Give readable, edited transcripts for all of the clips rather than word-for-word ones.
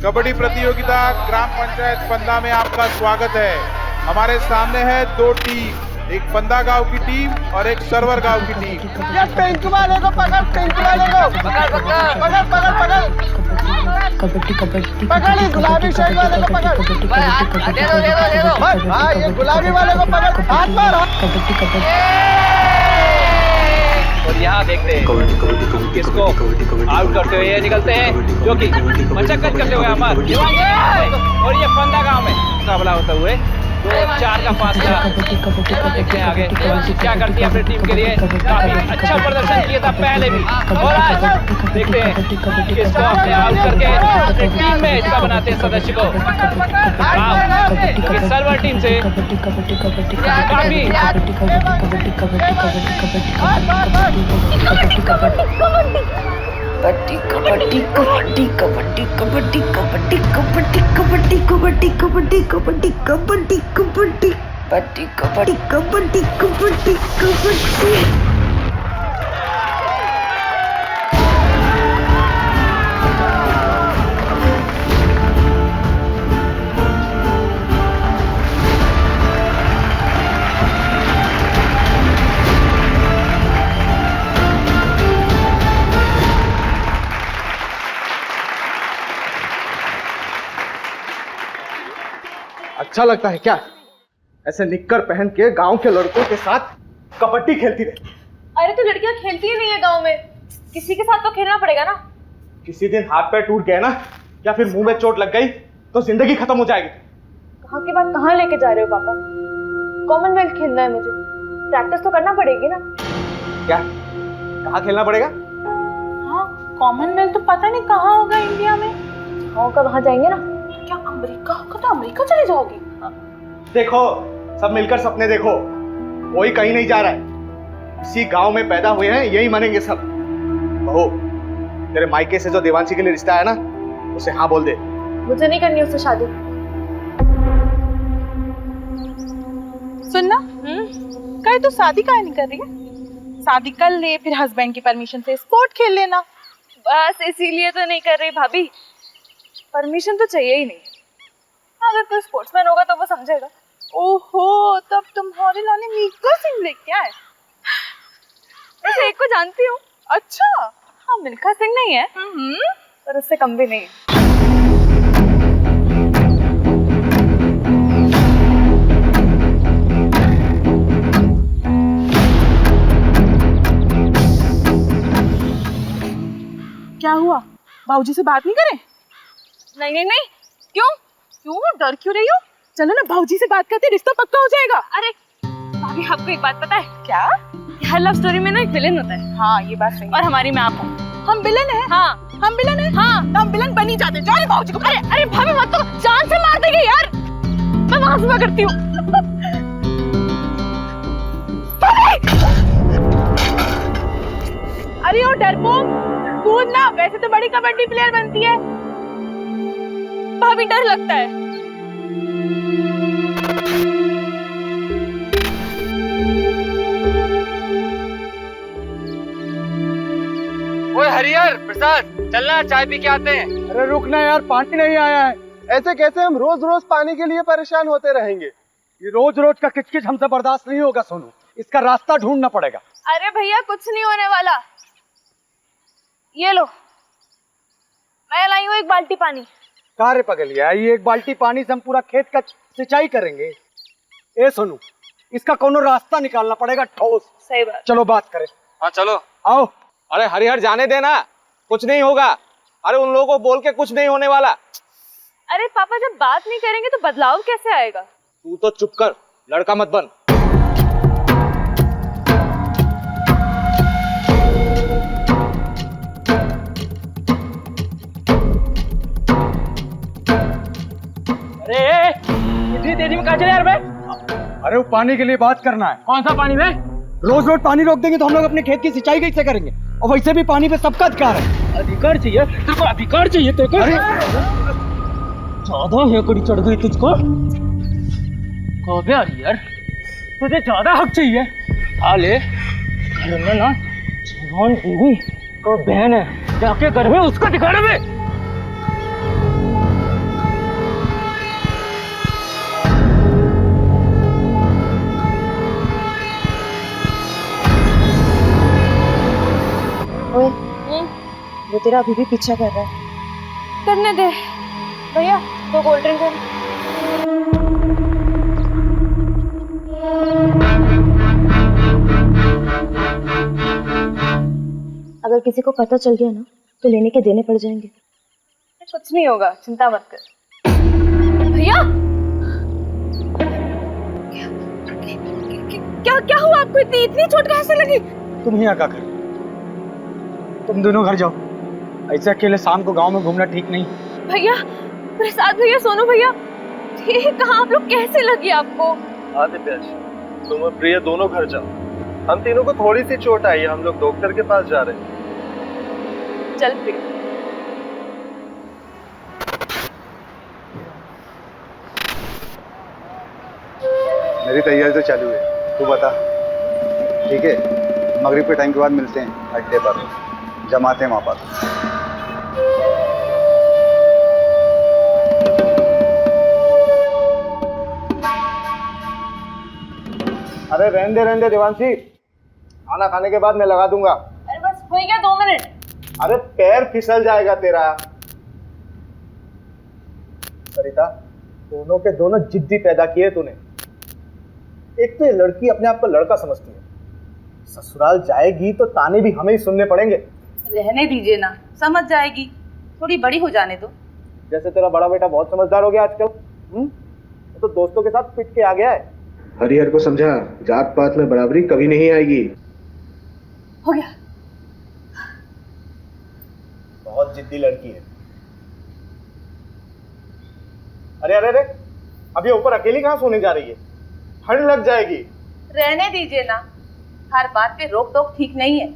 कबड्डी प्रतियोगिता ग्राम पंचायत फंदा में आपका स्वागत है। हमारे सामने है दो टीम, एक फंदा गांव की टीम और एक सरवर गांव की टीम। ये पिंक वाले को पकड़, पिंक वाले को पकड़ पकड़ पकड़ पकड़ पकड़ कबड्डी कबड्डी पकड़, इस गुलाबी शर्ट वाले को पकड़। दे दो भाई ये गुलाबी वाले को पकड़, हाथ मार। कबड्डी कबड्डी और यहाँ देखते हैं किसको आउट करते हुए ये निकलते हैं, जो कि मशक्कत करते हुए अमर और ये फंदा गांव में मुकाबला होता हुए 2-4 का फासला। देखते हैं आगे क्या करती है अपनी टीम के लिए। काफी अच्छा प्रदर्शन किया था पहले भी, और आज देखते हैं किसको अपने आउट करके अपनी टीम में हिस्सा बनाते हैं सदस्य को। सर्वर टीम से काफी कबड्डी कबड्डी कबड्डी कबड्डी कबड्डी कबड्डी कबड्डी कबड्डी कबड्डी कबड्डी कबड्डी कबड्डी कबड्डी कबड्डी कबड्डी कबड्डी कबड्डी। अच्छा लगता है क्या ऐसे निक्कर पहन के गांव के लड़कों के साथ कबड्डी खेलती रहे? अरे तो लड़कियां खेलती ही नहीं है गांव में, किसी के साथ तो खेलना पड़ेगा ना। किसी दिन हाथ पैर टूट गए ना या फिर मुंह में चोट लग गई तो जिंदगी खत्म हो जाएगी। कहाँ के बाद कहाँ लेके जा रहे हो पापा? कॉमनवेल्थ खेलना है मुझे, प्रैक्टिस तो करना पड़ेगी ना। क्या कहाँ खेलना पड़ेगा? हाँ, कॉमनवेल्थ तो पता नहीं कहाँ होगा इंडिया में। होगा वहाँ जाएंगे ना। क्या अमेरिका होगा? तो अमेरिका चले जाओगे? देखो सब मिलकर सपने देखो, कोई कहीं नहीं जा रहा है, इसी गांव में पैदा हुए हैं, यही मानेंगे सब। बहू तेरे मायके से जो देवांशी के लिए रिश्ता है ना, उसे हाँ बोल दे। मुझे नहीं करनी उससे शादी। सुनना, कल तू शादी काहे नहीं कर रही है? शादी कर ले, फिर हस्बैंड की परमिशन से स्पोर्ट खेल लेना। बस इसीलिए तो नहीं कर रही भाभी, परमिशन तो चाहिए ही नहीं। अगर कोई स्पोर्ट्समैन होगा तो वो समझेगा। ओहो, तब तुम्हारे लाने मिल्खा सिंह लेके आए। वैसे एक को जानती हूँ। अच्छा, हाँ, मिल्खा सिंह नहीं है पर उससे कम भी नहीं है। क्या हुआ? बाबूजी से बात नहीं करें? नहीं नहीं नहीं, क्यों क्यों डर क्यों रही हो? चलो ना, बाबूजी से बात करते, रिश्ता पक्का हो जाएगा। अरे भाभी, आपको एक बात पता है क्या? हर लव स्टोरी में ना एक विलेन होता है। हाँ, ये बात सही है। और हमारी में आप हो। हम विलन हैं? हाँ, हम विलन हैं? हाँ, तो हम विलन बन ही जाते। जाओ बाबूजी को। अरे अरे भाभी मत, तो जान से मार देंगे यार। मैं वहां से करती हूँ। अरे ओ डरपोक, कूद ना, वैसे तो बड़ी कबड्डी प्लेयर बनती है। भाभी डर लगता है। ओए हरिहर प्रसाद, चलना चाय पी के आते हैं। अरे रुकना यार, पानी नहीं आया है। ऐसे कैसे हम रोज रोज पानी के लिए परेशान होते रहेंगे? ये रोज रोज का किचकिच हमसे बर्दाश्त नहीं होगा सोनू, इसका रास्ता ढूंढना पड़ेगा। अरे भैया, कुछ नहीं होने वाला। ये लो, मैं लाई हूँ एक बाल्टी पानी। कारे पगलिया, ये एक बाल्टी पानी से हम पूरा खेत का सिंचाई करेंगे? ए सोनू, इसका कोनो रास्ता निकालना पड़ेगा ठोस। सही बात। चलो बात करें। हाँ चलो। आओ। अरे हरिहर जाने देना, कुछ नहीं होगा। अरे उन लोगों को बोल के कुछ नहीं होने वाला। अरे पापा, जब बात नहीं करेंगे तो बदलाव कैसे आएगा? तू तो चुप कर, लड़का मत बन। अरे इतनी तेजी में कहाँ चले यार बे? अरे वो पानी के लिए बात करना है। कौन सा पानी में? रोज रोज पानी रोक देंगे तो हम लोग अपने खेत की सिंचाई कैसे करेंगे? और वैसे भी पानी पे सबका अधिकार है। अधिकार चाहिए तेरे को, अधिकार चाहिए तेरे को। ज्यादा हेकड़ी चढ़ गई तुझको। कब यार, तुझे ज्यादा हक चाहिए। हाले घर में ना जवान बीवी तो बहन है, जाके घर में उसको दिखाना। में वो तेरा अभी भी पीछा कर रहा है। करने दे भैया, 2 कोल्ड ड्रिंक दे। अगर किसी को पता चल गया ना तो लेने के देने पड़ जाएंगे। कुछ नहीं होगा, चिंता मत कर। भैया क्या क्या हुआ आपको? इतनी चोट कैसे लगी? तुम यहाँ क्या कर? तुम दोनों घर जाओ। ऐसे अकेले शाम को गांव में घूमना ठीक नहीं। भैया, प्रसाद भैया, सोनू भैया, ये कहाँ आप लोग? कैसे लगी आपको? आदित्य, तुम और प्रिया दोनों घर जाओ। हम तीनों को थोड़ी सी चोट आई है, हम लोग डॉक्टर के पास जा रहे हैं। चल प्रिया। मेरी तैयारी तो चालू है, तू बता। ठीक है, मगरिब के टाइम के बाद मिलते हैं अड्डे पर, जमाते हैं वहाँ पर। अरे रहने दे देवांशी, खाना खाने के बाद मैं लगा दूंगा। अरे बस हो गया 2 मिनट। अरे पैर फिसल जाएगा तेरा। सरिता, दोनों के दोनों जिद्दी पैदा किए तूने। एक तो ये लड़की अपने आप को लड़का समझती है, ससुराल जाएगी तो ताने भी हमें ही सुनने पड़ेंगे। रहने दीजिए ना, समझ जाएगी, थोड़ी बड़ी हो जाने दो। जैसे तेरा बड़ा बेटा बहुत समझदार हो गया आजकल। तो दोस्तों के साथ पिट के आ गया है। हरिहर को समझा, जात पात में बराबरी कभी नहीं आएगी। हो गया। बहुत जिद्दी लड़की है। अरे अरे अरे, अब ये ऊपर अकेली कहाँ सोने जा रही है? ठंड लग जाएगी। रहने दीजिए ना, हर बात पे रोक टोक ठीक नहीं है।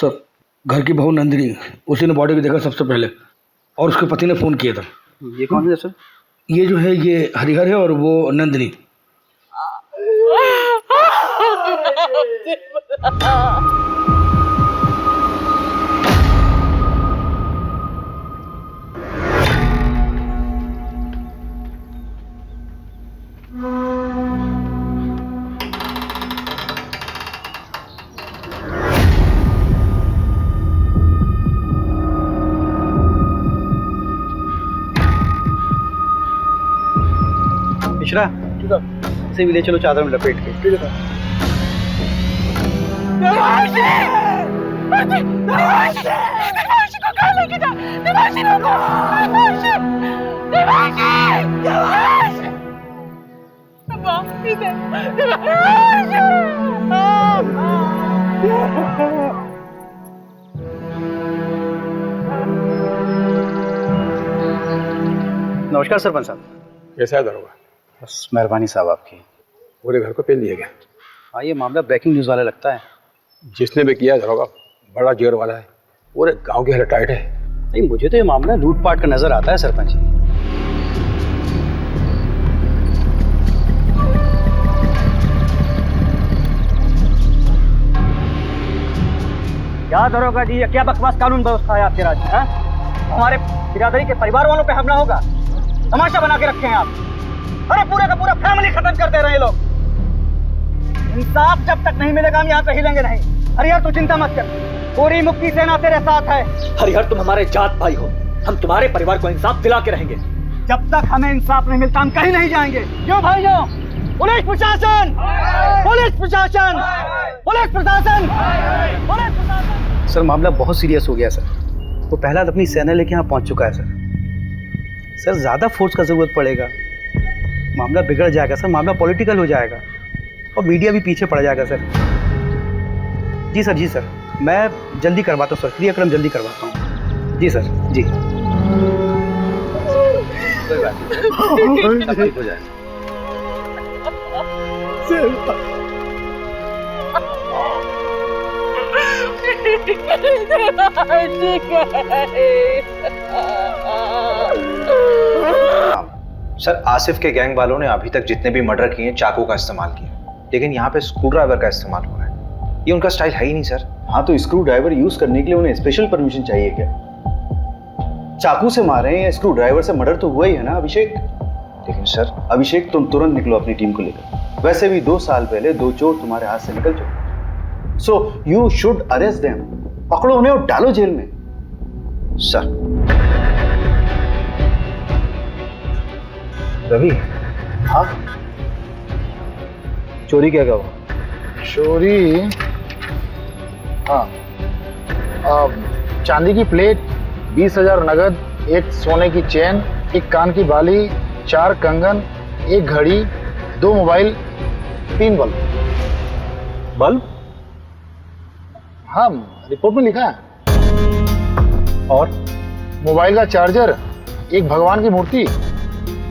सर, घर की बहू नंदिनी, उसी ने बॉडी को देखा सबसे पहले और उसके पति ने फोन किया था। ये कौन है सर? ये जो है ये हरिहर है और वो नंदिनी। मिश्रा, इसे भी ले चलो चादर में लपेट के। ठीक है सर। नमस्कार सरपंच साहब। कैसा है दरोगा? बस मेहरबानी साहब आपकी। पूरे घर को पेल दिया गया। हाँ, ये मामला ब्रेकिंग न्यूज़ वाला लगता है। जिसने भी किया दरोगा बड़ा जोर वाला है, पूरे गांव की हालत टाइट है। नहीं, मुझे तो ये मामला लूटपाट का नजर आता है सरपंच जी। क्या दरोगा जी, ये क्या बकवास कानून व्यवस्था है आपके राज्य में? हमारे बिरादरी के परिवार वालों पे हमला होगा, तमाशा बना के रखे हैं आप। अरे पूरे का पूरा फैमिली खत्म कर दे रहे हैं लोग। इंसाफ जब तक नहीं मिलेगा हम यहाँ पे हिलेंगे नहीं। हरिहर तू चिंता मत कर, पूरी मुक्ति सेना तेरे साथ है। हरिहर तुम हमारे जात भाई हो, हम तुम्हारे परिवार को इंसाफ दिला के रहेंगे। जब तक हमें इंसाफ नहीं मिलता हम कहीं नहीं जाएंगे। क्यों भाइयों? पुलिस प्रशासन, पुलिस प्रशासन, पुलिस प्रशासन, पुलिस प्रशासन। सर मामला बहुत सीरियस हो गया सर। वो पहला अपनी सेना लेके यहाँ पहुंच चुका है सर। सर ज्यादा फोर्स का जरूरत पड़ेगा, मामला बिगड़ जाएगा सर, मामला पॉलिटिकल हो जाएगा और मीडिया भी पीछे पड़ जाएगा सर। जी सर, जी सर, मैं जल्दी करवाता हूँ सर, क्रियाक्रम जल्दी करवाता हूँ। जी सर, जी। कोई बात नहीं, सब ठीक हो जाएगा। सर आसिफ के गैंग वालों ने अभी तक जितने भी मर्डर किए चाकू का इस्तेमाल किया, लेकिन यहाँ पे स्क्रू ड्राइवर का इस्तेमाल हो रहा है। ये उनका स्टाइल है ही नहीं सर। हाँ तो स्क्रू ड्राइवर यूज करने के लिए उन्हें स्पेशल परमिशन चाहिए क्या? चाकू से मारे या स्क्रू ड्राइवर से मर्डर तो हुआ ही है ना अभिषेक। लेकिन सर अभिषेक तुम तुरंत निकलो अपनी टीम को लेकर। वैसे भी 2 साल पहले 2 चोर तुम्हारे हाथ से निकल चुके। So you should arrest them. पकड़ो उन्हें और डालो जेल में। सर रवि, हाँ चोरी क्या हुआ? चोरी, हाँ चांदी की प्लेट, 20,000 नगद, एक सोने की चेन, एक कान की बाली, 4 कंगन, एक घड़ी, 2 मोबाइल, 3 बल्ब। बल्ब? हाँ रिपोर्ट में लिखा है। और मोबाइल का चार्जर, एक भगवान की मूर्ति,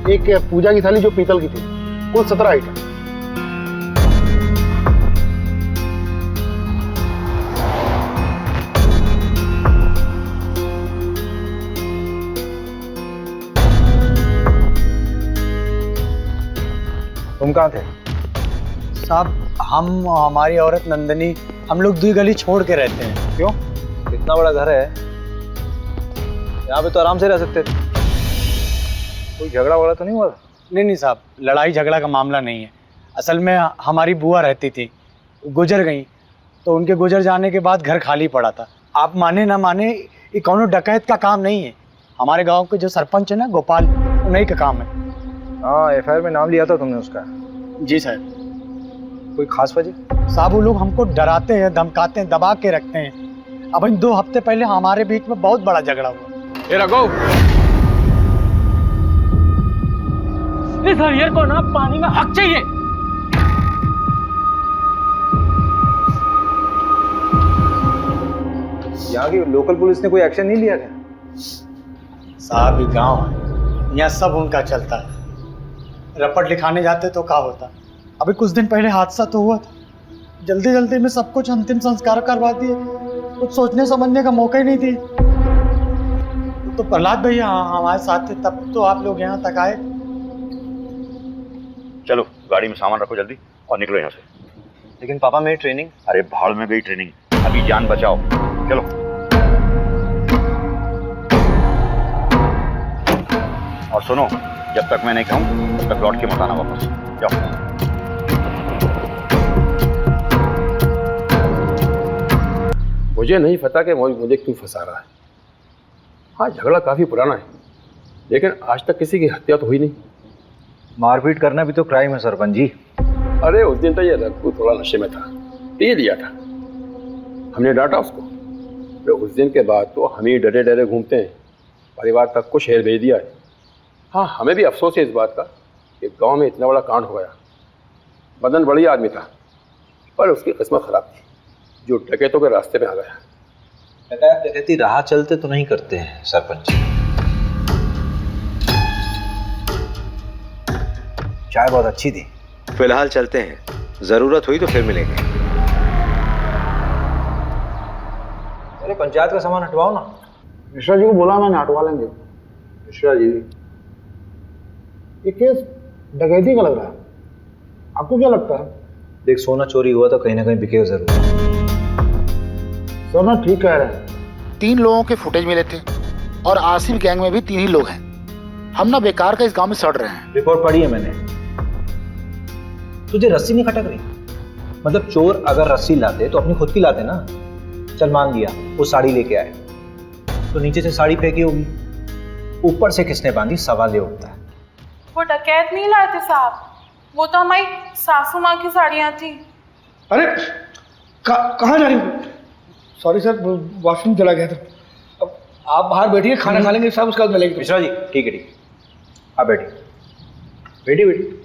एक पूजा की थाली जो पीतल की थी, कुल 17 आइटम। तुम कहाँ थे? साहब हम, हमारी औरत नंदनी, हम लोग 2 गली छोड़ के रहते हैं। क्यों? इतना बड़ा घर है, यहाँ पे तो आराम से रह सकते थे। कोई झगड़ा वगड़ा तो नहीं हुआ? नहीं साहब, लड़ाई झगड़ा का मामला नहीं है। असल में हमारी बुआ रहती थी, गुजर गई, तो उनके गुजर जाने के बाद घर खाली पड़ा था। आप माने ना माने, ये कौनो डकैत का काम नहीं है। हमारे गांव के जो सरपंच है ना गोपाल, उन्हीं का काम है। हाँ FIR में नाम लिया था तुमने उसका? जी सर। कोई खास वजह? साहब वो लोग हमको डराते हैं, धमकाते हैं, दबा के रखते हैं। अब इन 2 हफ्ते पहले हमारे बीच में बहुत बड़ा झगड़ा हुआ। ये रघु, इस हरिहर को ना पानी में हक चाहिए। यहाँ की लोकल पुलिस ने कोई एक्शन नहीं लिया क्या? साहब ये गाँव है, यहाँ सब उनका चलता है। रपट लिखाने जाते तो क्या होता। अभी कुछ दिन पहले हादसा तो हुआ था, जल्दी जल्दी में सब कुछ अंतिम संस्कार करवा दिए, कुछ सोचने समझने का मौका ही नहीं दिए। तो प्रहलाद भैया हमारे साथ थे, तब तो आप लोग यहाँ तक आए। चलो गाड़ी में सामान रखो जल्दी और निकलो यहाँ से। लेकिन पापा मेरी ट्रेनिंग? अरे भाड़ में गई ट्रेनिंग, अभी जान बचाओ। चलो। और सुनो, जब तक मैं नहीं कहूँ तब तक लौट के मत आना वापस। जाओ। मुझे नहीं पता कि मुझे क्यों फंसा रहा है। हाँ झगड़ा काफी पुराना है, लेकिन आज तक किसी की हत्या तो हुई नहीं। मारपीट करना भी तो क्राइम है सरपंच जी। अरे उस दिन तो ये रघु थोड़ा नशे में था, पी लिया था, हमने डांटा उसको। तो उस दिन के बाद तो हम ही डरे डरे घूमते हैं, परिवार तक को शहर भेज दिया है। हाँ हमें भी अफसोस है इस बात का कि गांव में इतना बड़ा कांड हो गया। मदन बढ़िया आदमी था, पर उसकी किस्मत खराब थी, जो डकैतों के रास्ते में आ गया। डकैत डकैती राह चलते तो नहीं करते हैं सरपंच। चाय बहुत अच्छी थी। फिलहाल चलते हैं, जरूरत हुई तो फिर मिलेंगे। अरे पंचायत का सामान हटवाओ ना। मिश्रा जी को बोला मैंने, हटवा लेंगे। मिश्रा जी, ये केस डकैती का लग रहा है, आपको क्या लगता है? देख सोना चोरी हुआ तो कहीं ना कहीं बिकेगा जरूर। सर ना ठीक कह रहे हैं। 3 लोगों के फुटेज मिले थे और आसिफ गैंग में भी 3 ही लोग हैं। हम ना बेकार का इस गांव में सड़ रहे हैं। रिपोर्ट पढ़ी है मैंने। तुझे रस्सी नहीं खटक रही? मतलब चोर अगर रस्सी लाते तो अपनी खुद की लाते ना। चल मान लिया वो साड़ी लेके आए, तो नीचे से साड़ी फेंकी होगी, ऊपर से किसने बांधी, सवाल ये उठता है। वो डकैत नहीं लाए थे साहब, वो तो हमारी सासू माँ की साड़ियाँ थी। अरे कहाँ जा रही हो? सॉरी सर, वॉशरूम चला गया था। अब आप बाहर बैठिए, खाना खा लेंगे, सब उसके बाद मिलेंगे। मिश्रा जी ठीक है, आप बैठिए बैठिए।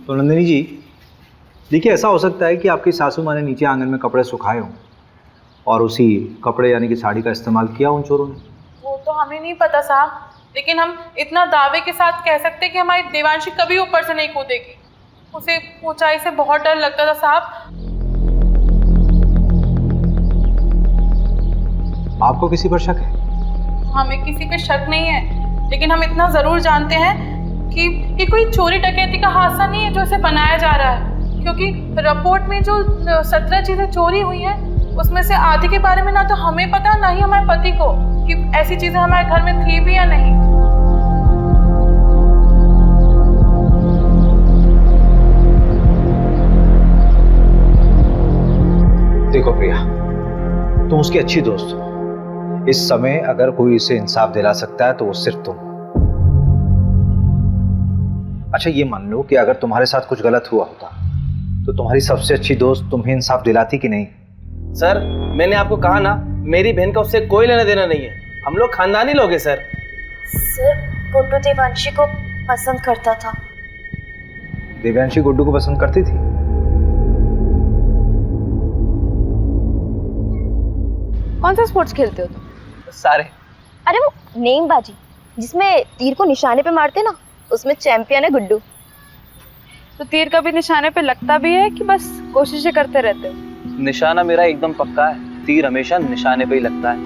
तो नंदिनी जी देखिए, ऐसा हो सकता है कि आपकी सासू माँ ने नीचे आंगन में कपड़े सुखाए हों और उसी कपड़े यानी कि साड़ी का इस्तेमाल किया उन चोरों ने। वो तो हमें नहीं पता साहब, लेकिन हम इतना दावे के साथ कह सकते कि हमारी देवांशी कभी ऊपर से नहीं कूदेगी। उसे ऊंचाई से बहुत डर लगता था साहब। आपको किसी पर शक है? हमें किसी पे शक नहीं है, लेकिन हम इतना जरूर जानते हैं कि ये कोई चोरी डकैती का हादसा नहीं है जो इसे बनाया जा रहा है, क्योंकि रिपोर्ट में जो 17 चीजें चोरी हुई हैं उसमें से आधे के बारे में ना तो हमें पता ना ही हमारे पति को कि ऐसी चीजें हमारे घर में थी भी या नहीं। देखो प्रिया, तुम उसकी अच्छी दोस्त हो। इस समय अगर कोई इसे इंसाफ दिला सकता है तो वो सिर्फ तुम। अच्छा ये मान लो कि अगर तुम्हारे साथ कुछ गलत हुआ होता तो तुम्हारी सबसे अच्छी दोस्त तुम्हें इंसाफ दिलाती कि नहीं? सर मैंने आपको कहा ना, मेरी बहन का उससे कोई लेना देना नहीं है, हम लोग खानदानी लोग हैं सर। सर गुड्डू देवांशी को पसंद करता था। देवांशी गुड्डू को पसंद करती थी? कौन सा स्पोर्ट्स खेलते हो तुम? सारे। अरे वो नेमबाजी जिसमें तीर को निशाने पे मारते ना, उसमें चैंपियन है गुड्डू। तो तीर कभी निशाने पे लगता भी है कि बस कोशिशें करते रहते हो? निशाना मेरा एकदम पक्का है, तीर हमेशा निशाने पे ही लगता है।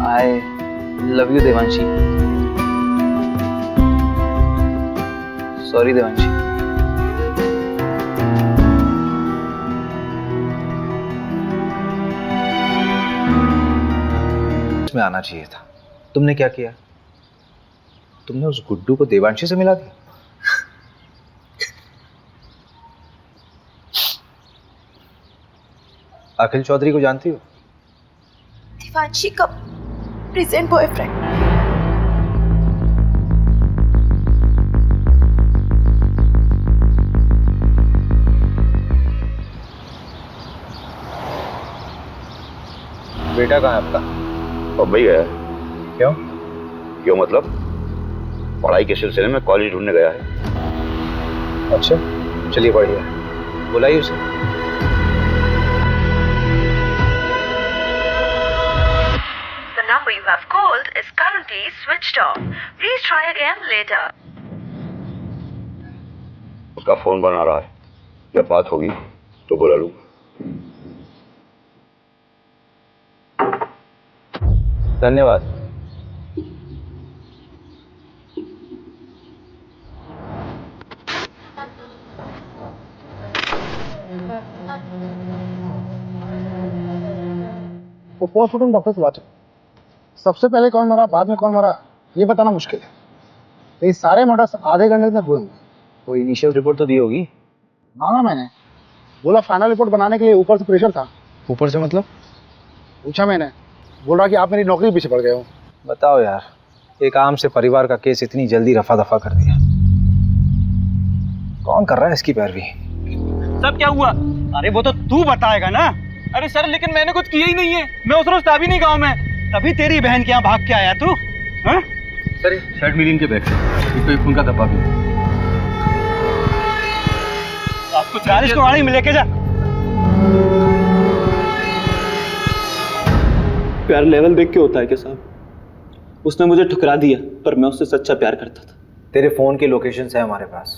I love you Devanshi. Sorry Devanshi. में आना चाहिए था। तुमने क्या किया? तुमने उस गुड्डू को देवांशी से मिला दिया। अखिल चौधरी को जानती हो? देवांशी का प्रेजेंट बॉयफ्रेंड। बेटा कहाँ है आपका? मुंबई गया है। क्यों? क्यों मतलब पढ़ाई के सिलसिले में कॉलेज ढूंढने गया है। अच्छा चलिए बढ़िया, बुलाइए उसे। The number you have called is currently switched off. Please try again later. उसका फोन बना रहा है, जब बात होगी तो बुला लूंगा। धन्यवाद। वो पोस्टमार्टम डॉक्टर से बात है। सबसे पहले कौन मरा, बाद में कौन मरा, ये बताना मुश्किल है। तो ये सारे मर्डर्स आधे घंटे तक हुए। वो इनिशियल रिपोर्ट तो दी होगी? ना मैंने बोला फाइनल रिपोर्ट बनाने के लिए ऊपर से प्रेशर था। ऊपर से मतलब? पूछा मैंने, बोल रहा कि आप मेरी नौकरी पीछे पड़ गए हो। बताओ यार, एक आम से परिवार का केस इतनी जल्दी रफा दफा कर दिया। कौन कर रहा है इसकी पैरवी? सब क्या हुआ? अरे वो तो तू बताएगा ना। अरे सर लेकिन मैंने कुछ किया ही नहीं है, मैं उस रोज था भी नहीं गाँव में। तभी तेरी बहन के यहाँ भाग के आया तू? हाँ? सर शर्ट मिली इनके बैग से, इस पे खून का धब्बा भी। आपको 40 को गाड़ी में लेके जा। प्यार लेवल देख के होता है क्या साहब? उसने मुझे ठुकरा दिया, पर मैं उससे सच्चा प्यार करता था। तेरे फोन की लोकेशंस है हमारे पास।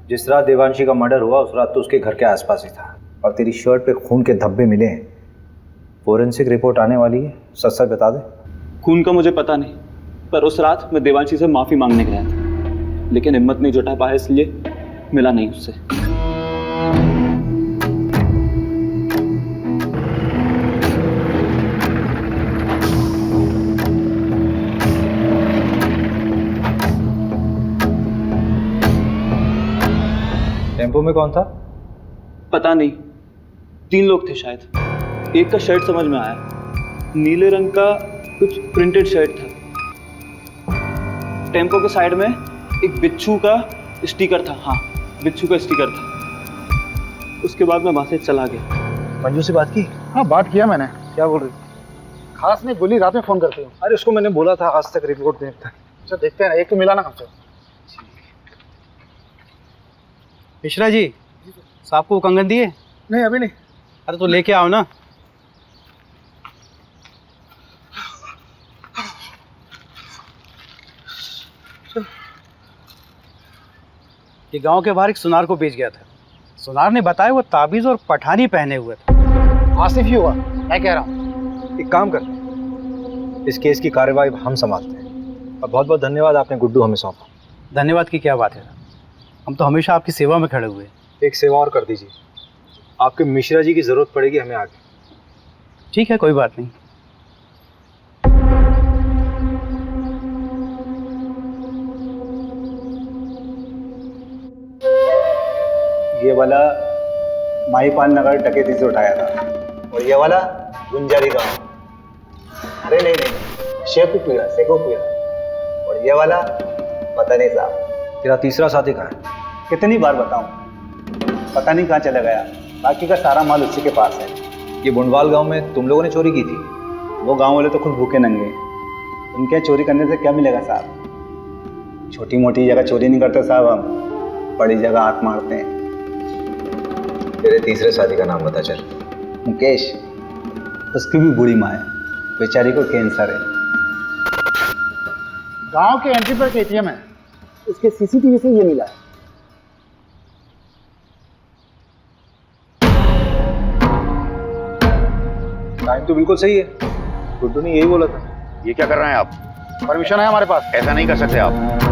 जिस रात देवांशी का मर्डर हुआ उस रात तो उसके घर के आसपास ही था, और तेरी शर्ट पे खून के धब्बे मिले हैं, फोरेंसिक रिपोर्ट आने वाली है, सच सच बता दे। खून का मुझे पता नहीं, पर उस रात मैं देवांशी से माफी मांगने गया था, लेकिन हिम्मत नहीं जुटा पाया, इसलिए मिला नहीं उससे। टेम्पो में कौन था? पता नहीं, 3 लोग थे शायद। एक का शर्ट समझ में आया, नीले रंग का कुछ प्रिंटेड शर्ट था। टेम्पो के साइड में एक बिच्छू का स्टिकर था। हाँ, बिच्छू का स्टिकर था। उसके बाद मैं वहां से चला गया। मंजू से बात की? हाँ, बात किया मैंने। क्या बोल रही? खास नहीं बोली, रात में फोन करती हूँ। अरे उसको मैंने बोला था आज तक रिपोर्ट देखता। अच्छा देखते हैं, एक तो मिला ना हमसे। मिश्रा जी, साहब को कंगन दिए? नहीं, अभी नहीं। अरे तो लेके आओ ना। ये गांव के बाहर एक सुनार को बेच गया था। सुनार ने बताया वो ताबीज और पठानी पहने हुए था। आसिफ ही हुआ, मैं कह रहा हूँ। एक काम करते हैं, इस केस की कार्यवाही हम संभालते हैं। और बहुत बहुत धन्यवाद, आपने गुड्डू हमें सौंपा। धन्यवाद की क्या बात है, हम तो हमेशा आपकी सेवा में खड़े हुए। एक सेवा और कर दीजिए, आपके मिश्रा जी की जरूरत पड़ेगी हमें आगे। ठीक है, कोई बात नहीं। ये वाला माहीपाल नगर डकैती से उठाया था, और ये वाला गुंजारी गांव। अरे नहीं, शेखुपुरा। और ये वाला पता नहीं साहब। तेरा तीसरा साथी कहाँ है? कितनी बार बताऊं, पता नहीं कहाँ चला गया। बाकी का सारा माल उसी के पास है। ये बुंडवाल गांव में तुम लोगों ने चोरी की थी? वो गांव वाले तो खुद भूखे नंगे, उनके चोरी करने से क्या मिलेगा साहब। छोटी मोटी जगह चोरी नहीं करते साहब, हम बड़ी जगह हाथ मारते हैं। तेरे तीसरे साथी का नाम बता चल। मुकेश, उसकी भी बुरी माँ है, बेचारी को कैंसर है। गांव के एंट्री पर एटीएम है, उसके सीसीटीवी से ये मिला है। टाइम तो बिल्कुल सही है, गुड्डू ने यही बोला था। ये क्या कर रहे हैं आप? परमिशन है हमारे पास। ऐसा नहीं कर सकते आप।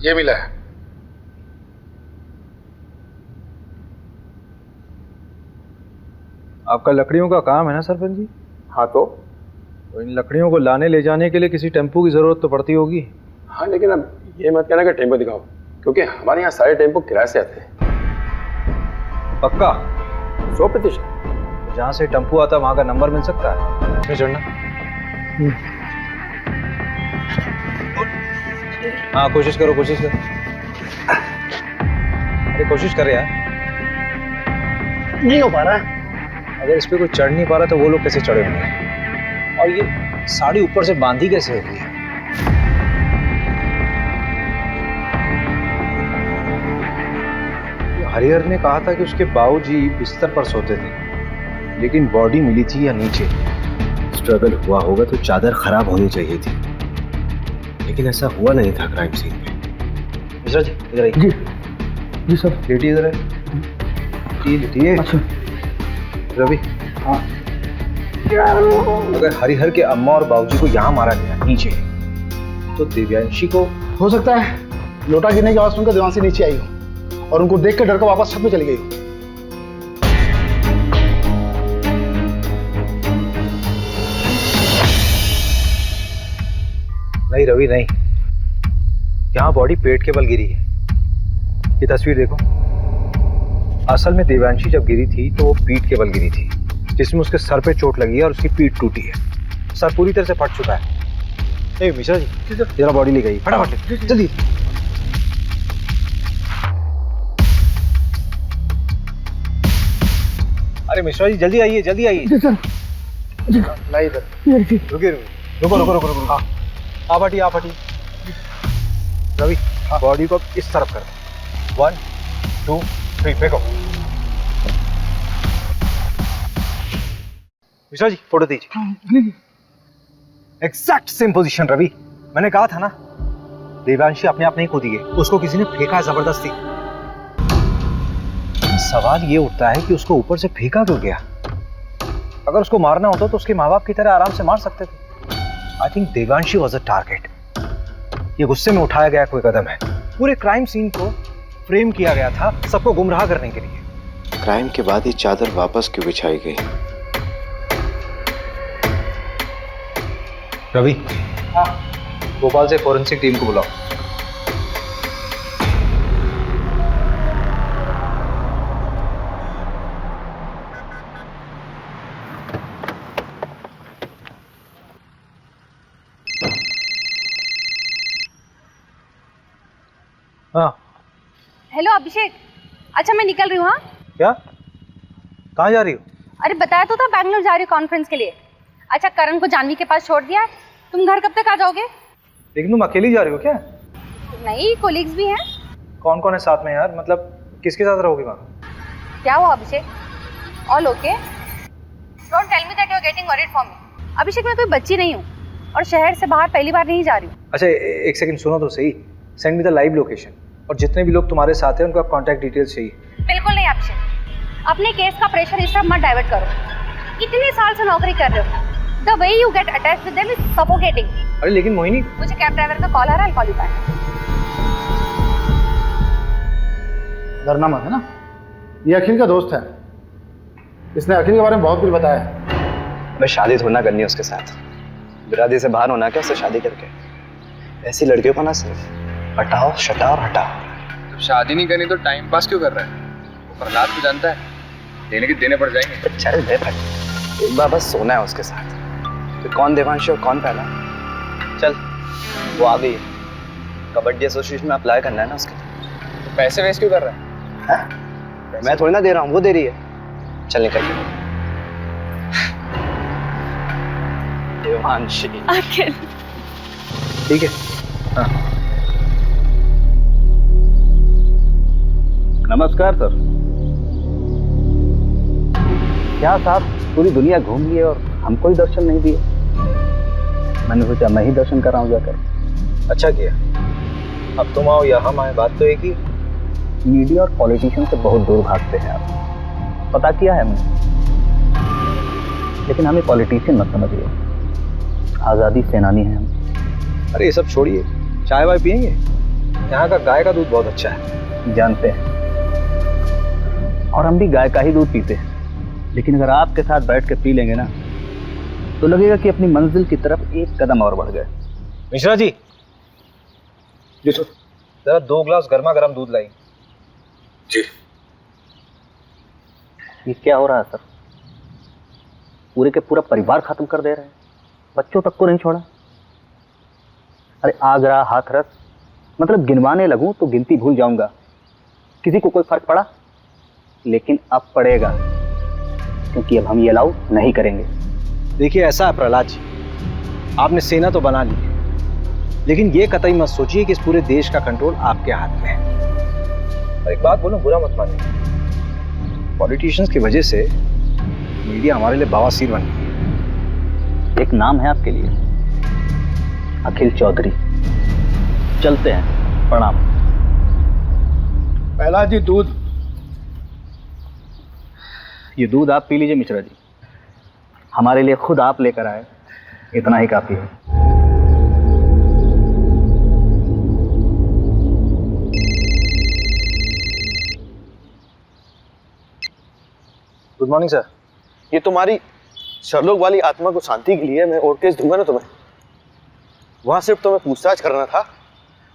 ये मिला है। आपका लकड़ियों का काम है ना सरपंच जी? हाँ, तो इन लकड़ियों को लाने ले जाने के लिए किसी टेम्पो की जरूरत तो पड़ती होगी। हाँ, लेकिन अब ये मत कहना कि टेम्पो दिखाओ, क्योंकि हमारे यहाँ सारे टेम्पो किराए से आते हैं। पक्का? 100%। जहाँ से टेम्पो आता वहाँ का नंबर मिल सकता है? इसमें चढ़ना। हाँ, कोशिश करो। अरे कोशिश कर यार। नहीं हो पा रहा है। अगर इस पे कोई चढ़ नहीं पा रहा तो वो लोग कैसे चढ़े होंगे? और ये साड़ी ऊपर से बांधी कैसे होती है? हरिहर ने कहा था कि उसके बाबूजी बिस्तर पर सोते थे, लेकिन बॉडी मिली थी या नीचे। स्ट्रगल हुआ होगा तो चादर खराब होनी चाहिए थी, लेकिन ऐसा हुआ नहीं था क्राइम सीन पे। मिश्रा जी इधर आइए। जी सर। लेटी इधर है। लेटिए। अच्छा। रवि। हाँ। अगर हरिहर के अम्मा और बाबूजी को यहाँ मारा गया नीचे, तो दिव्यांशी को हो सकता है लोटा गिरने की आवाज सुनकर देवांशी नीचे आई हो और उनको देख कर डर कर वापस छत में चली गई हो। नहीं रवि नहीं, यहाँ बॉडी पेट के बल गिरी है। ये तस्वीर देखो। असल में देवांशी जब गिरी थी तो वो पीठ के बल गिरी थी, जिसमें उसके सर पे चोट लगी है और उसकी पीठ टूटी है। सर पूरी तरह से फट चुका है। ए मिश्रा जी जरा बॉडी ले गई, फटाफट जल्दी। अरे मिश्रा जी जल्दी आइए, जल्दी आइए। नहीं इधर रुको। हाँ आप हटिए। रवि बॉडी को इस तरफ कर। 1 2 3 फेंको। मिश्रा जी फोटो दीजिए। एग्जैक्ट सेम पोजीशन रवि, मैंने कहा था ना देवांशी अपने आप नहीं कूदी है, उसको किसी ने फेंका है जबरदस्ती। सवाल ये उठता है कि उसको ऊपर से फेंका क्यों गया? अगर उसको मारना होता तो उसके माँ बाप की तरह आराम से मार सकते थे। I think Devanshi was a target. ये गुस्से में उठाया गया कोई कदम है। पूरे क्राइम सीन को फ्रेम किया गया था सबको गुमराह करने के लिए। क्राइम के बाद ये चादर वापस क्यों बिछाई गई? रवि, हाँ, भोपाल से फोरेंसिक टीम को बुलाओ। हाँ। हेलो अभिषेक, अच्छा मैं निकल रही हूँ। हाँ क्या? कहाँ जा रही हो? अरे बताया तो था बैंगलोर जा रही हूँ कॉन्फ्रेंस के लिए। अच्छा करण को जानवी के पास छोड़ दिया है, तुम घर कब तक आ जाओगे? लेकिन तुम अकेली जा रही हो क्या? नहीं, कोलीग्स भी हैं। कौन कौन है साथ में यार? मतलब किसके साथ रहोगी वहाँ? क्या हुआ Abhishek? All okay? Don't tell me that you are getting worried for me. Abhishek मैं कोई बच्ची नहीं हूँ और शहर से बाहर पहली बार नहीं जा रही हूँ। अच्छा एक सेकंड सुनो तो सही। Send me the live location और जितने भी लोग तुम्हारे साथ हैं उनका कांटेक्ट डिटेल्स चाहिए। बिल्कुल नहीं अभिषेक, अपने केस का प्रेशर इस तरफ मत डाइवर्ट करो। इतने साल से नौकरी कर रहे हो, the way you get attached with them is suffocating. अरे लेकिन मोहिनी, मुझे कैब ड्राइवर का कॉल आ रहा है, आई कॉल यू बैक। डरना मत, है ना? ये अखिल का दोस्त है, इसने अखिल के बारे में बहुत कुछ बताया है। मैं शादी थोड़ा ना करनी है उसके साथ, बिरादरी से बाहर होना क्या उससे शादी करके? ऐसी लड़कियों को ना सिर्फ हटाओ शटाओ और हटाओ। जब शादी नहीं करनी तो टाइम पास क्यों कर रहा है? वो प्रहलाद को जानता है, देने के देने पड़ जाएंगे। चल दे भाई, एक बार बस सोना है उसके साथ। तो कौन देवांशी और कौन पहला? चल वो आ गई है, कबड्डी एसोसिएशन में अप्लाई करना है ना उसके। तो पैसे वेस्ट क्यों कर रहा है? मैं थोड़ी ना दे रहा हूँ, वो दे रही है। चल निकल। देवांशी अखिल ठीक है। हाँ। नमस्कार सर। क्या साहब पूरी दुनिया घूम लिए और हमको ही दर्शन नहीं दिए? मैंने सोचा मैं ही दर्शन कर रहा हूँ जाकर। अच्छा किया। अब तुम आओ या हम आए, बात तो एक ही। मीडिया और पॉलिटिशियन से बहुत दूर भागते हैं आप, पता किया है हमने। लेकिन हमें पॉलिटिशियन मत समझिए, आज़ादी सेनानी हैं हम। अरे ये सब छोड़िए, चाय वाय पियेंगे? यहाँ का गाय का दूध बहुत अच्छा है। जानते हैं, और हम भी गाय का ही दूध पीते हैं। लेकिन अगर आपके साथ बैठ के पी लेंगे ना तो लगेगा कि अपनी मंजिल की तरफ एक कदम और बढ़ गए। मिश्रा जी, जरा 2 ग्लास गर्मा गर्म दूध लाई। जी। ये क्या हो रहा है सर? पूरे के पूरा परिवार खत्म कर दे रहे हैं, बच्चों तक को नहीं छोड़ा। अरे आगरा हाथरस, मतलब गिनवाने लगूं तो गिनती भूल जाऊंगा। किसी को कोई फर्क पड़ा? लेकिन अब पड़ेगा, क्योंकि अब हम ये अलाउ नहीं करेंगे। देखिए ऐसा है प्रहलाद जी, आपने सेना तो बना ली, लेकिन ये कतई मत सोचिए कि इस पूरे देश का कंट्रोल आपके हाथ में है। और एक बात बोलूं, बुरा मत मानिए, पॉलिटिशियंस की वजह से मीडिया हमारे लिए बवासीर बन गई। एक नाम है आपके लिए, अखिल चौधरी। चलते हैं, प्रणाम। पहला जी दूध। ये दूध आप पी लीजिए मिश्रा जी, हमारे लिए खुद आप लेकर आए, इतना ही काफी है। Good morning sir. ये तुम्हारी शर्लोक वाली आत्मा को शांति के लिए मैं और केस दूंगा ना तुम्हें। वहां सिर्फ तुम्हें पूछताछ करना था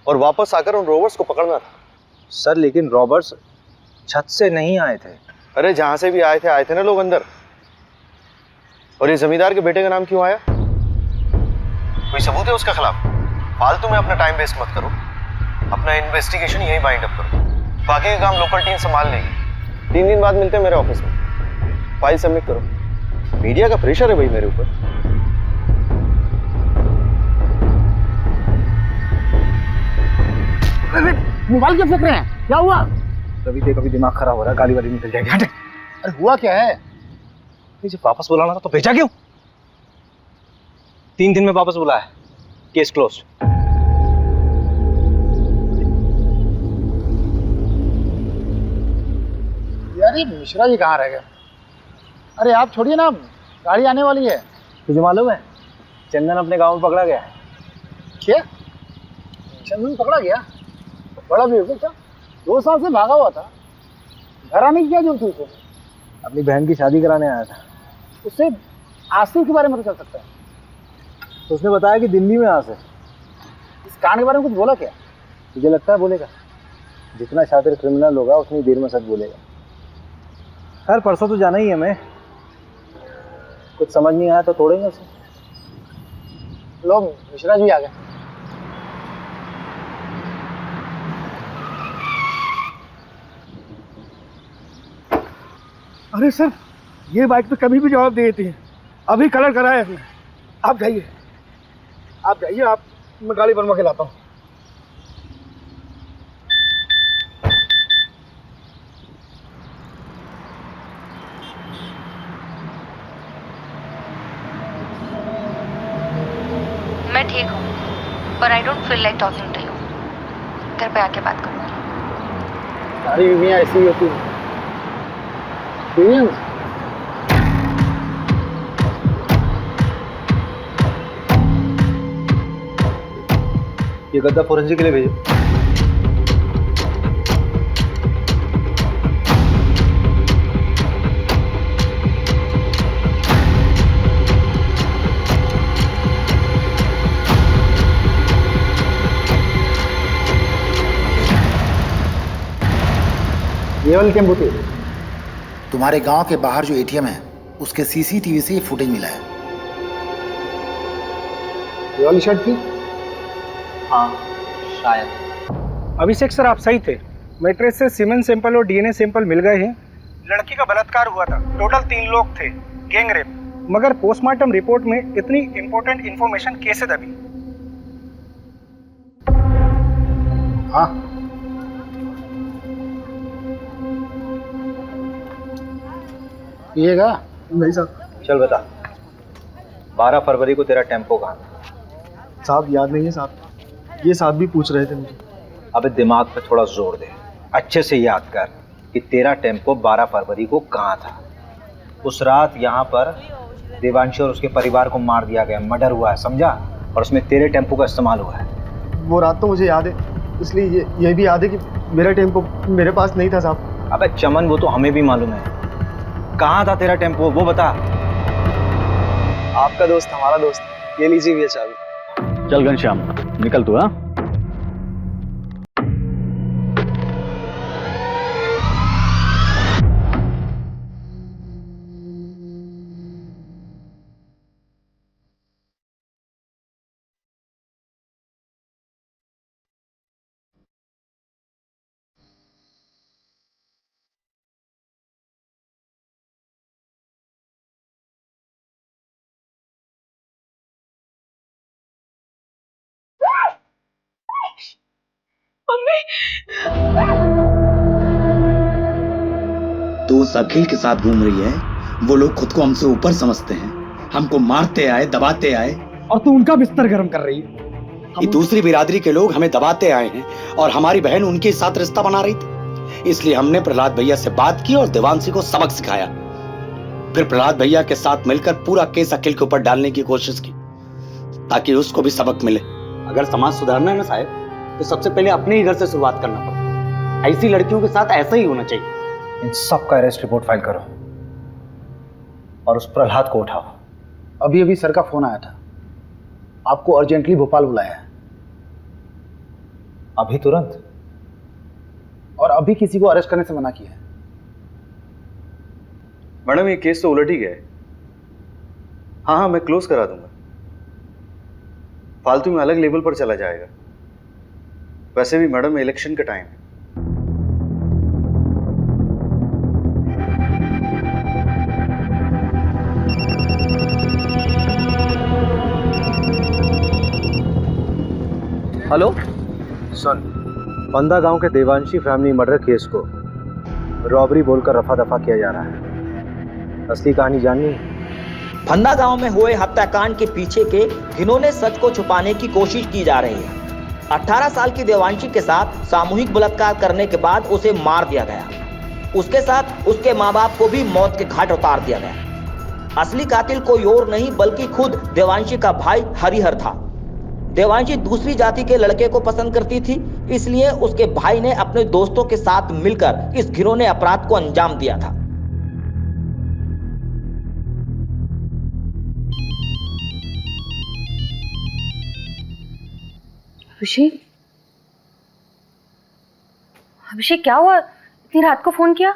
और वापस आकर उन रोबर्स को पकड़ना था। सर लेकिन रॉबर्ट्स छत से नहीं आए थे। अरे जहां से भी आए थे ना लोग अंदर। और ये जमींदार के बेटे का नाम क्यों आया? कोई सबूत है उसके खिलाफ? फालतू में अपना टाइम वेस्ट मत करो, अपना इन्वेस्टिगेशन यहीं बाइंड अप करो। बाकी का काम लोकल टीम संभाल लेगी। 3 दिन बाद मिलते हैं मेरे ऑफिस में, फाइल सबमिट करो। मीडिया का प्रेशर है भाई मेरे ऊपर। मोबाइल क्यों फेंक रहे हैं? क्या हुआ? रवि देख, अभी दिमाग खराब हो रहा है, गाली वाली निकल जाएगी। अरे हुआ क्या है? जब वापस बुलाना था तो भेजा क्यों? 3 दिन में वापस बुलाया, केस क्लोज। यार ये मिश्रा जी कहाँ रह गए? अरे आप छोड़िए ना, गाड़ी आने वाली है। तुझे मालूम है चंदन अपने गांव में पकड़ा गया है। क्या? चंदन पकड़ा गया? बड़ा बेवकूफ था, 2 साल से भागा हुआ था। घर आने की क्या जरूरत थी उसे? अपनी बहन की शादी कराने आया था। उससे आसिफ के बारे में तो चल सकता है। तो उसने बताया कि दिल्ली में आसिफ। इस कांड के बारे में कुछ बोला क्या? तुझे लगता है बोलेगा? जितना शातिर क्रिमिनल होगा उतनी देर में सच बोलेगा। खैर परसों तो जाना ही है हमें, कुछ समझ नहीं आया तो तोड़ेंगे उसे। लो मिश्रा जी आ गए। अरे सर, ये बाइक तो कभी भी जवाब दे देती है। अभी कलर कराया है। आप जाइए, आप मैं गाड़ी बनवा के लाता हूँ। मैं ठीक हूँ, पर I don't feel like talking to you. घर पे आके बात करूँगी। सारी बीवियाँ ऐसी ही होती हैं। ये गद्दा फोरेंसिक के लिए भेजो। ये वाली टेम्पो थी। तुम्हारे गांव के बाहर जो एटीएम है उसके सीसीटीवी से ये फुटेज मिला है। ये वाली शर्ट थी? हाँ शायद। अभिषेक सर आप सही थे, मैट्रेस से सीमेन सैंपल और डीएनए सैंपल मिल गए हैं। लड़की का बलात्कार हुआ था, टोटल 3 लोग थे, गैंग रेप। मगर पोस्टमार्टम रिपोर्ट में इतनी इंपॉर्टेंट इंफॉर्मेशन कैसे दबी? हाँ पिएगा? नहीं साहब। चल बता, 12 फरवरी को तेरा टेम्पो कहाँ था? साहब याद नहीं है साहब, ये साहब भी पूछ रहे थे मुझे। अबे दिमाग पे थोड़ा जोर दे, अच्छे से याद कर कि तेरा टेम्पो 12 फरवरी को कहाँ था। उस रात यहाँ पर देवांशी और उसके परिवार को मार दिया गया, मर्डर हुआ है, समझा? और उसमें तेरे टेम्पो का इस्तेमाल हुआ है। वो रात तो मुझे याद है, इसलिए ये भी याद है कि मेरा टेम्पो मेरे पास नहीं था साहब। अबे चमन वो तो हमें भी मालूम है, कहाँ था तेरा टेम्पो वो बता। आपका दोस्त हमारा दोस्त, ये लीजिए भैया चाबी। चल घनश्याम निकल तू। हाँ तो उस अखिल के साथ घूम रही है। वो लोग खुद को हमसे ऊपर समझते हैं, हमको मारते आए, दबाते आए, और तू उनका बिस्तर गर्म कर रही है। ये दूसरी बिरादरी के लोग हमें दबाते आए हैं और हमारी बहन उनके साथ रिश्ता बना रही थी। इसलिए हमने प्रहलाद भैया से बात की और देवांशी को सबक सिखाया। फिर प्रहलाद भैया के साथ मिलकर पूरा केस अखिल के ऊपर डालने की कोशिश की ताकि उसको भी सबक मिले। अगर समाज सुधारना है ना साहब, तो सबसे पहले अपने ही घर से शुरुआत करना पड़ता। ऐसी लड़कियों के साथ ऐसा ही होना चाहिए। इन सब का अरेस्ट रिपोर्ट फाइल करो और उस प्रहलाद को उठाओ। अभी अभी सर का फोन आया था, आपको अर्जेंटली भोपाल बुलाया है। अभी तुरंत? और अभी किसी को अरेस्ट करने से मना किया है। मैडम ये केस तो उलट ही गया है। हाँ मैं क्लोज करा दूंगा, फालतू में अलग लेवल पर चला जाएगा। वैसे भी मैडम इलेक्शन का टाइम है। हेलो सुन, बंदा गांव के देवांशी फैमिली मर्डर केस को रॉबरी बोलकर रफा दफा किया जा रहा है। असली कहानी जाननी है? फंदा गांव में हुए हत्याकांड के पीछे के घिनौने सच को छुपाने की कोशिश की जा रही है। 18 साल की देवांशी के साथ सामूहिक बलात्कार करने के बाद उसे मार दिया गया। उसके साथ उसके माँ बाप को भी मौत के घाट उतार दिया गया। असली कातिल कोई और नहीं बल्कि खुद देवांशी का भाई हरिहर था। देवांशी दूसरी जाति के लड़के को पसंद करती थी, इसलिए उसके भाई ने अपने दोस्तों के साथ मिलकर इस घिनौने अपराध को अंजाम दिया था। अभिषेक, अभिषेक क्या हुआ? इतनी रात को फोन किया?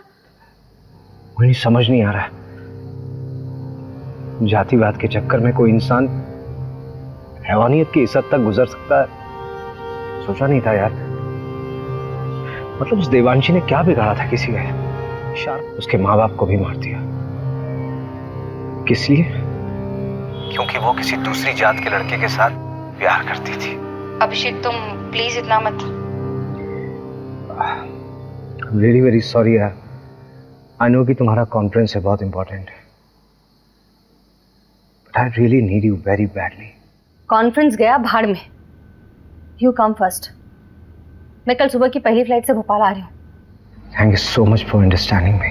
मुझे समझ नहीं आ रहा है, जातिवाद के चक्कर में कोई इंसान हैवानियत की इस हद तक गुजर सकता है, सोचा नहीं था यार। मतलब उस देवांशी ने क्या बिगाड़ा था किसी का? उसके माँ बाप को भी मार दिया। किस लिए? क्योंकि वो किसी दूसरी जात के लड़के के साथ प्यार करती थी। अभिषेक तुम प्लीज इतना मत। वेरी वेरी सॉरी यार। आई नो कि तुम्हारा कॉन्फ्रेंस है, बहुत इंपॉर्टेंट है, but I really need you very badly. Conference गया भाड़ में, यू कम फर्स्ट। मैं कल सुबह की पहली फ्लाइट से भोपाल आ रही हूँ। Thank you so much for understanding me.